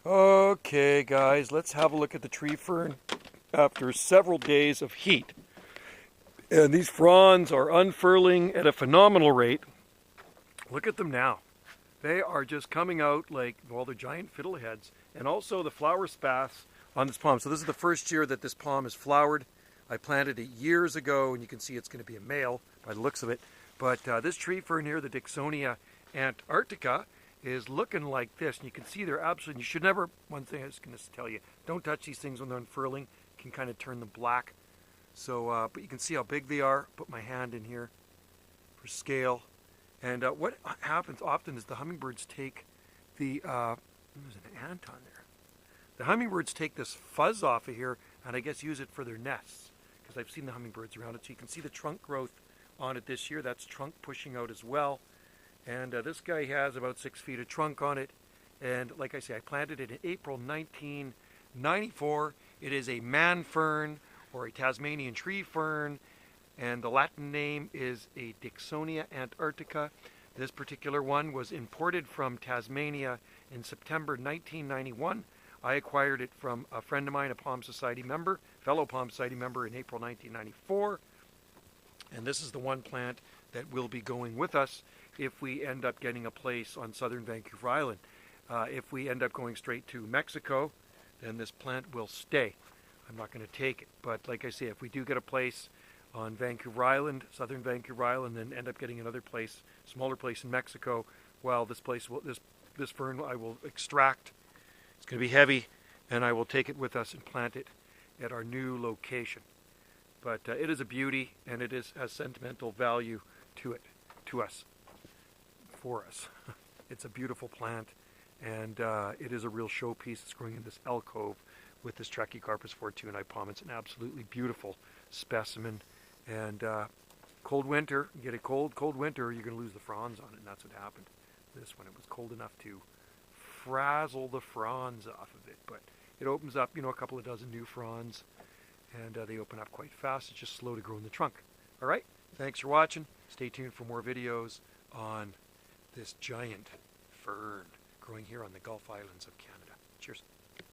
Okay, guys, let's have a look at the tree fern after several days of heat. And these fronds are unfurling at a phenomenal rate. Look at them now. They are just coming out like, well, they're giant fiddleheads. And also the flower spathes on this palm. So this is the first year that this palm is flowered. I planted it years ago, and you can see it's going to be a male by the looks of it. But this tree fern here, the Dicksonia antarctica, is looking like this. And you can see they're absolutely, you should never, one thing I was going to tell you, don't touch these things when they're unfurling. It can kind of turn them black. So, but you can see how big they are. Put my hand in here for scale. And what happens often is the hummingbirds take the, there's an ant on there. The hummingbirds take this fuzz off of here and I guess use it for their nests, because I've seen the hummingbirds around it. So you can see the trunk growth on it this year. That's trunk pushing out as well. And this guy has about 6 feet of trunk on it. And like I say, I planted it in April 1994. It is a Man Fern, or a Tasmanian tree fern, and the Latin name is a Dicksonia antarctica. This particular one was imported from Tasmania in September 1991. I acquired it from a friend of mine, a Palm Society member, fellow Palm Society member, in April 1994. And this is the one plant that will be going with us if we end up getting a place on southern Vancouver Island. If we end up going straight to Mexico, then this plant will stay. I'm not going to take it. But like I say, if we do get a place on Vancouver Island, southern Vancouver Island, then end up getting another place, smaller place in Mexico, well, this fern I will extract. It's going to be heavy, and I will take it with us and plant it at our new location. But it is a beauty, and it has sentimental value to it, to us, for us. It's a beautiful plant, and it is a real showpiece. It's growing in this alcove with this Trachycarpus fortunei palm. It's an absolutely beautiful specimen. And cold winter, you get a cold winter, you're going to lose the fronds on it, and that's what happened. This one, it was cold enough to frazzle the fronds off of it, but it opens up, a couple of dozen new fronds, and they open up quite fast. It's just slow to grow in the trunk. All right, thanks for watching. Stay tuned for more videos on this giant fern growing here on the Gulf Islands of Canada. Cheers.